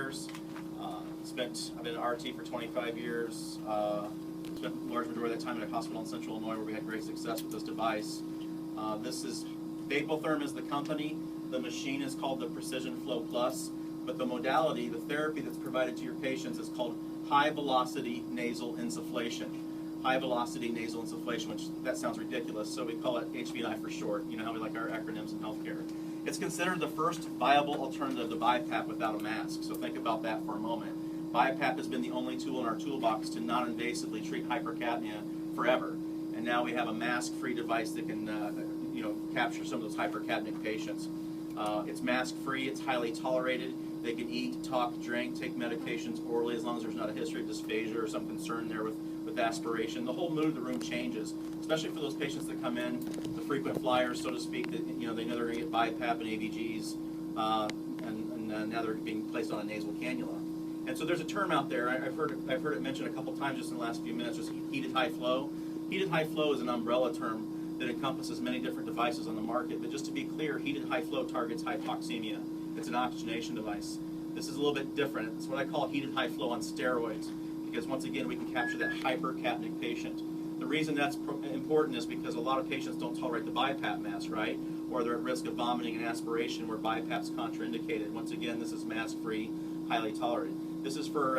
years. I've been at RT for 25 years. Spent a large majority of that time at a hospital in Central Illinois where we had great success with this device. This is Vapotherm is the company. The machine is called the Precision Flow Plus, but the modality, the therapy that's provided to your patients is called high velocity nasal insufflation. High velocity nasal insufflation, which that sounds ridiculous, so we call it HVI for short. You know how we like our acronyms in healthcare. It's considered the first viable alternative to BiPAP without a mask, so think about that for a moment. BiPAP has been the only tool in our toolbox to non-invasively treat hypercapnia forever, and now we have a mask-free device that can capture some of those hypercapnic patients. It's mask-free, it's highly tolerated. They can eat, talk, drink, take medications orally as long as there's not a history of dysphagia or some concern there with aspiration. The whole mood of the room changes, especially for those patients that come in, the frequent flyers, so to speak, that they know they're going to get BiPAP and ABGs, and now they're being placed on a nasal cannula. And so there's a term out there, I've heard it mentioned a couple times just in the last few minutes, just heated high flow. Heated high flow is an umbrella term that encompasses many different devices on the market, but just to be clear, heated high flow targets hypoxemia. It's an oxygenation device. This is a little bit different. It's what I call heated high flow on steroids, because once again we can capture that hypercapnic patient. The reason that's important is because a lot of patients don't tolerate the BiPAP mask, right? Or they're at risk of vomiting and aspiration where BiPAP's contraindicated. Once again, this is mask-free, highly tolerated. This is for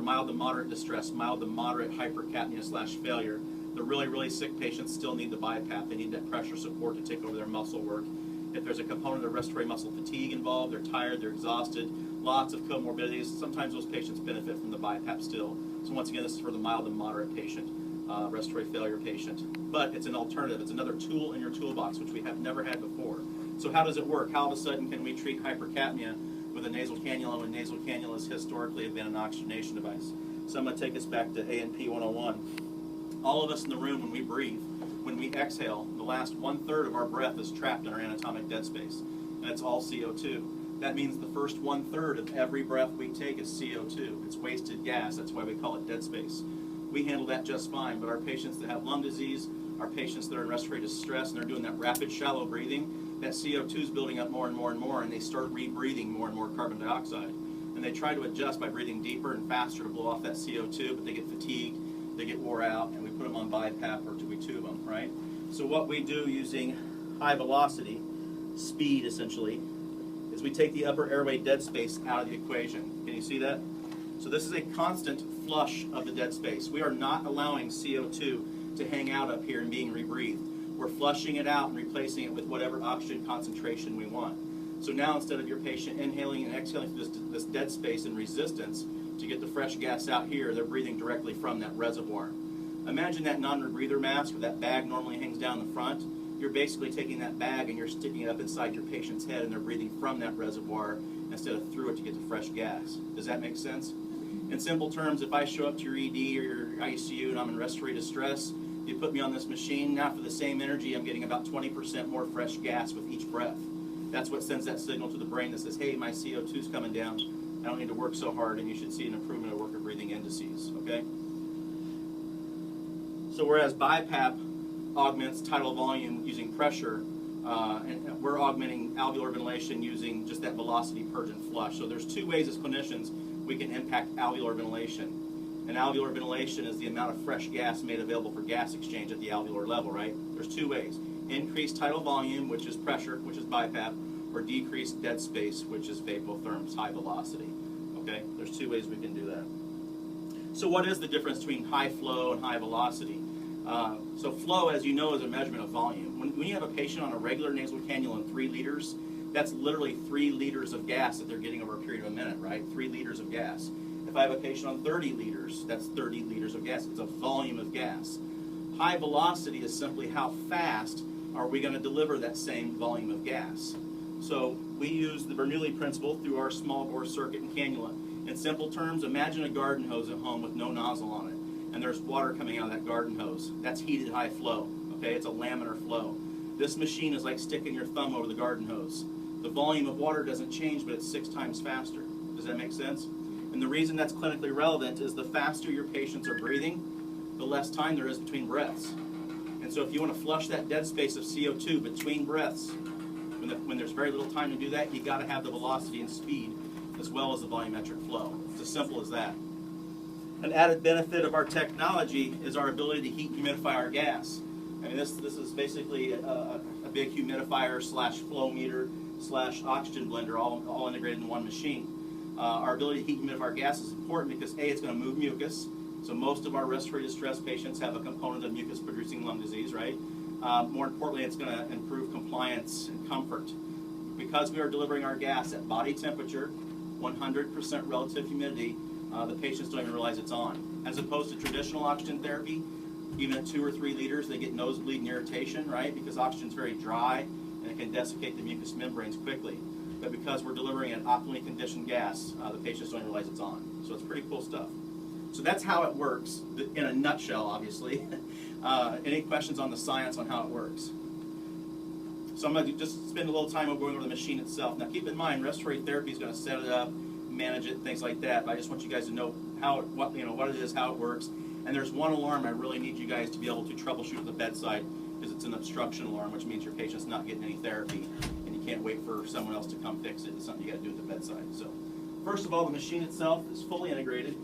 mild to moderate distress, mild to moderate hypercapnia/failure. The really, really sick patients still need the BiPAP. They need that pressure support to take over their muscle work. If there's a component of respiratory muscle fatigue involved, they're tired, they're exhausted, lots of comorbidities, sometimes those patients benefit from the BiPAP still. So once again, this is for the mild and moderate patient, respiratory failure patient. But it's an alternative. It's another tool in your toolbox, which we have never had before. So how does it work? How all of a sudden can we treat hypercapnia with a nasal cannula when nasal cannulas historically have been an oxygenation device? So I'm going to take us back to A&P 101. All of us in the room, when we breathe, when we exhale, the last 1/3 of our breath is trapped in our anatomic dead space, and it's all CO2. That means the first 1/3 of every breath we take is CO2. It's wasted gas. That's why we call it dead space. We handle that just fine, but our patients that have lung disease, our patients that are in respiratory distress, and they're doing that rapid, shallow breathing, that CO2 is building up more and more and more, and they start rebreathing more and more carbon dioxide. And they try to adjust by breathing deeper and faster to blow off that CO2, but they get fatigued, they get wore out, and we put them on BiPAP or we tube them, right? So what we do using high velocity, speed essentially, is we take the upper airway dead space out of the equation. Can you see that? So this is a constant flush of the dead space. We are not allowing CO2 to hang out up here and being rebreathed. We're flushing it out and replacing it with whatever oxygen concentration we want. So now instead of your patient inhaling and exhaling through this dead space in resistance to get the fresh gas out here, they're breathing directly from that reservoir. Imagine that non-rebreather mask where that bag normally hangs down the front. You're basically taking that bag and you're sticking it up inside your patient's head, and they're breathing from that reservoir instead of through it to get the fresh gas. Does that make sense? In simple terms, if I show up to your ED or your ICU and I'm in respiratory distress, you put me on this machine, now for the same energy I'm getting about 20% more fresh gas with each breath. That's what sends that signal to the brain that says, hey, my CO2's coming down, I don't need to work so hard, and you should see an improvement of worker breathing indices, okay? So whereas BiPAP augments tidal volume using pressure, and we're augmenting alveolar ventilation using just that velocity purge and flush. So there's two ways as clinicians we can impact alveolar ventilation. And alveolar ventilation is the amount of fresh gas made available for gas exchange at the alveolar level, right? There's two ways. Increased tidal volume, which is pressure, which is BiPAP, or decreased dead space, which is Vapotherm's high velocity. Okay? There's two ways we can do that. So what is the difference between high flow and high velocity? So flow, as you know, is a measurement of volume. When you have a patient on a regular nasal cannula in 3 liters, that's literally 3 liters of gas that they're getting over a period of a minute, right? 3 liters of gas. If I have a patient on 30 liters, that's 30 liters of gas. It's a volume of gas. High velocity is simply how fast are we going to deliver that same volume of gas. So we use the Bernoulli principle through our small bore circuit and cannula. In simple terms, imagine a garden hose at home with no nozzle on it, and there's water coming out of that garden hose. That's heated high flow, okay? It's a laminar flow. This machine is like sticking your thumb over the garden hose. The volume of water doesn't change, but it's 6 times faster. Does that make sense? And the reason that's clinically relevant is the faster your patients are breathing, the less time there is between breaths. And so if you want to flush that dead space of CO2 between breaths, when there's very little time to do that, you got to have the velocity and speed as well as the volumetric flow. It's as simple as that. An added benefit of our technology is our ability to heat and humidify our gas. I mean, this is basically a big humidifier slash flow meter slash oxygen blender all integrated in one machine. Our ability to heat and humidify our gas is important because A, it's going to move mucus. So most of our respiratory distress patients have a component of mucus-producing lung disease, right? More importantly, it's going to improve compliance and comfort. Because we are delivering our gas at body temperature, 100% relative humidity, the patients don't even realize it's on. As opposed to traditional oxygen therapy, even at 2 or 3 liters, they get nosebleed and irritation, right? Because oxygen is very dry and it can desiccate the mucous membranes quickly. But because we're delivering an optimally conditioned gas, the patients don't even realize it's on. So it's pretty cool stuff. So that's how it works, in a nutshell, obviously. Any questions on the science on how it works? So I'm going to just spend a little time going over the machine itself. Now keep in mind, respiratory therapy is going to set it up, manage it, things like that. But I just want you guys to know what it is, how it works. And there's one alarm I really need you guys to be able to troubleshoot at the bedside, because it's an obstruction alarm, which means your patient's not getting any therapy, and you can't wait for someone else to come fix it. It's something you got to do at the bedside. So first of all, the machine itself is fully integrated.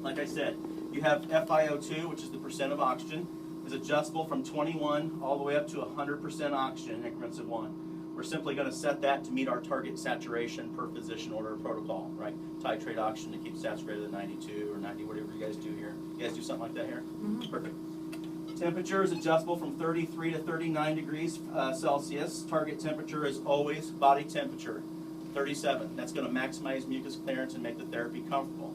Like I said, you have FiO2, which is the percent of oxygen, is adjustable from 21 all the way up to 100% oxygen in increments of 1. We're simply going to set that to meet our target saturation per physician order of protocol, right? Titrate oxygen to keep saturated at 92 or 90, whatever you guys do here. You guys do something like that here? Mm-hmm. Perfect. Temperature is adjustable from 33 to 39 degrees Celsius. Target temperature is always body temperature, 37. That's going to maximize mucus clearance and make the therapy comfortable.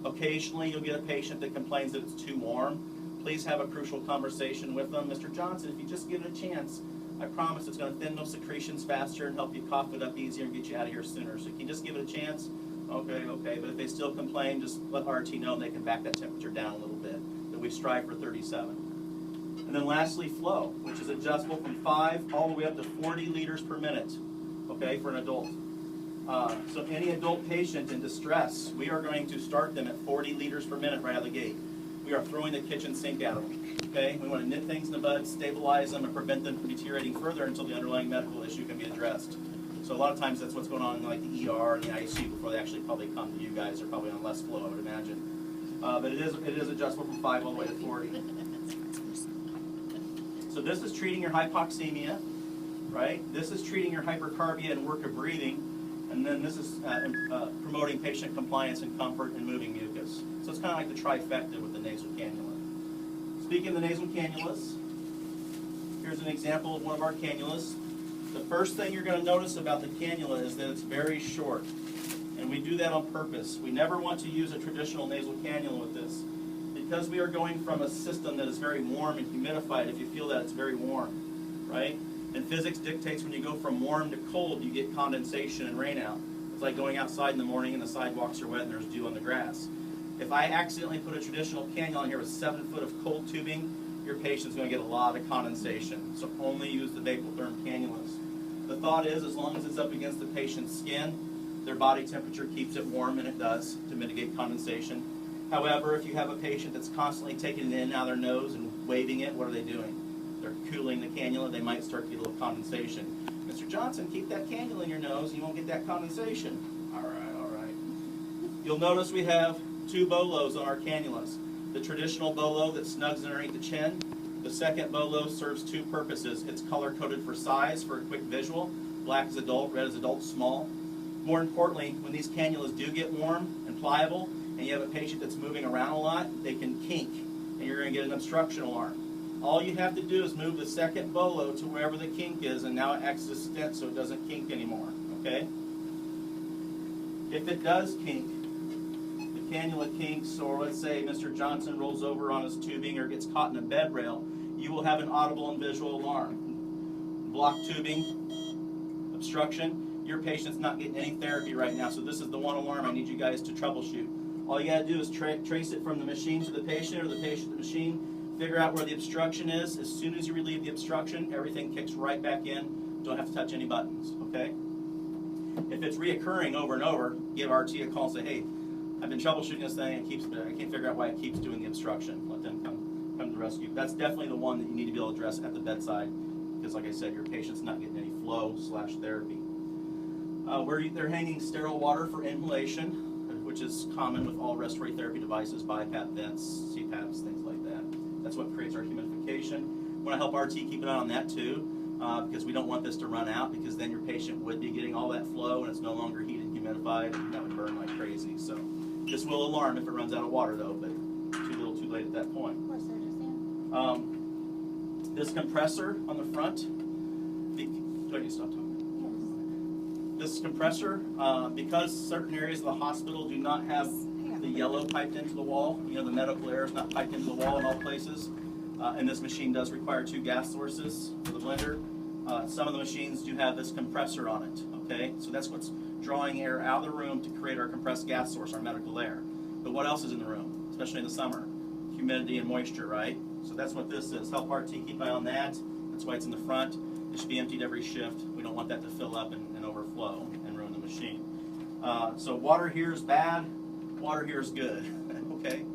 Occasionally, you'll get a patient that complains that it's too warm. Please have a crucial conversation with them. Mr. Johnson, if you just give it a chance, I promise it's going to thin those secretions faster and help you cough it up easier and get you out of here sooner. So can you just give it a chance? Okay. But if they still complain, just let RT know and they can back that temperature down a little bit. But we strive for 37. And then lastly, flow, which is adjustable from 5 all the way up to 40 liters per minute, okay, for an adult. So any adult patient in distress, we are going to start them at 40 liters per minute right out of the gate. We are throwing the kitchen sink at them, okay? We want to nip things in the bud, stabilize them, and prevent them from deteriorating further until the underlying medical issue can be addressed. So a lot of times that's what's going on in like the ER and the ICU before they actually probably come to you guys. They're probably on less flow, I would imagine. But it is adjustable from 5 all the way to 40. So this is treating your hypoxemia, right? This is treating your hypercarbia and work of breathing. And then this is promoting patient compliance and comfort and moving mucus. So it's kind of like the trifecta with the nasal cannula. Speaking of the nasal cannulas, here's an example of one of our cannulas. The first thing you're going to notice about the cannula is that it's very short. And we do that on purpose. We never want to use a traditional nasal cannula with this. Because we are going from a system that is very warm and humidified, if you feel that, it's very warm, right? And physics dictates when you go from warm to cold, you get condensation and rainout. It's like going outside in the morning and the sidewalks are wet and there's dew on the grass. If I accidentally put a traditional cannula in here with 7 foot of cold tubing, your patient's going to get a lot of condensation. So only use the Vapotherm cannulas. The thought is, as long as it's up against the patient's skin, their body temperature keeps it warm, and it does, to mitigate condensation. However, if you have a patient that's constantly taking it in and out of their nose and waving it, what are they doing? They're cooling the cannula, they might start to get a little condensation. Mr. Johnson, keep that cannula in your nose, you won't get that condensation. All right. You'll notice we have 2 bolos on our cannulas. The traditional bolo that snugs underneath the chin. The second bolo serves 2 purposes. It's color-coded for size, for a quick visual. Black is adult, red is adult, small. More importantly, when these cannulas do get warm and pliable, and you have a patient that's moving around a lot, they can kink, and you're going to get an obstruction alarm. All you have to do is move the second bolo to wherever the kink is, and now it acts as a stent so it doesn't kink anymore, okay? If it does kink, the cannula kinks, or let's say Mr. Johnson rolls over on his tubing or gets caught in a bed rail, you will have an audible and visual alarm. Blocked tubing, obstruction, your patient's not getting any therapy right now, so this is the one alarm I need you guys to troubleshoot. All you got to do is trace it from the machine to the patient, or the patient to the machine. Figure out where the obstruction is. As soon as you relieve the obstruction, everything kicks right back in. Don't have to touch any buttons, okay? If it's reoccurring over and over, give RT a call and say, hey, I've been troubleshooting this thing, I can't figure out why it keeps doing the obstruction. Let them come to the rescue. That's definitely the one that you need to be able to address at the bedside, because like I said, your patient's not getting any flow/therapy. They're hanging sterile water for inhalation, which is common with all respiratory therapy devices, BiPAP vents, CPAPs, things like that. That's what creates our humidification. We want to help RT keep an eye on that too, because we don't want this to run out, because then your patient would be getting all that flow and it's no longer heated and humidified, and that would burn like crazy. So this will alarm if it runs out of water though, but too little too late at that point. What's there just in? This compressor on the front, do I need to stop talking? This compressor, because certain areas of the hospital do not have the yellow piped into the wall, you know, the medical air is not piped into the wall in all places, and this machine does require 2 gas sources for the blender. Some of the machines do have this compressor on it, okay? So that's what's drawing air out of the room to create our compressed gas source, our medical air. But what else is in the room, especially in the summer? Humidity and moisture, right? So that's what this is. Help RT keep an eye on that. That's why it's in the front. It should be emptied every shift. We don't want that to fill up and overflow and ruin the machine. So water here is bad, water here is good, okay?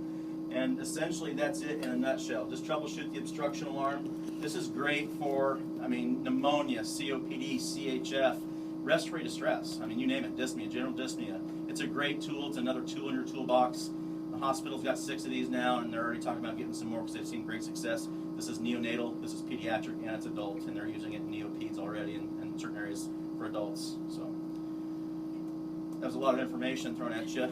And essentially that's it in a nutshell. Just troubleshoot the obstruction alarm. This is great for, pneumonia, COPD, CHF, respiratory distress. You name it, dyspnea, general dyspnea. It's a great tool. It's another tool in your toolbox. The hospital's got 6 of these now, and they're already talking about getting some more because they've seen great success. This is neonatal, this is pediatric, and it's adult, and they're using it in neopeds already in certain areas for adults. So that was a lot of information thrown at you.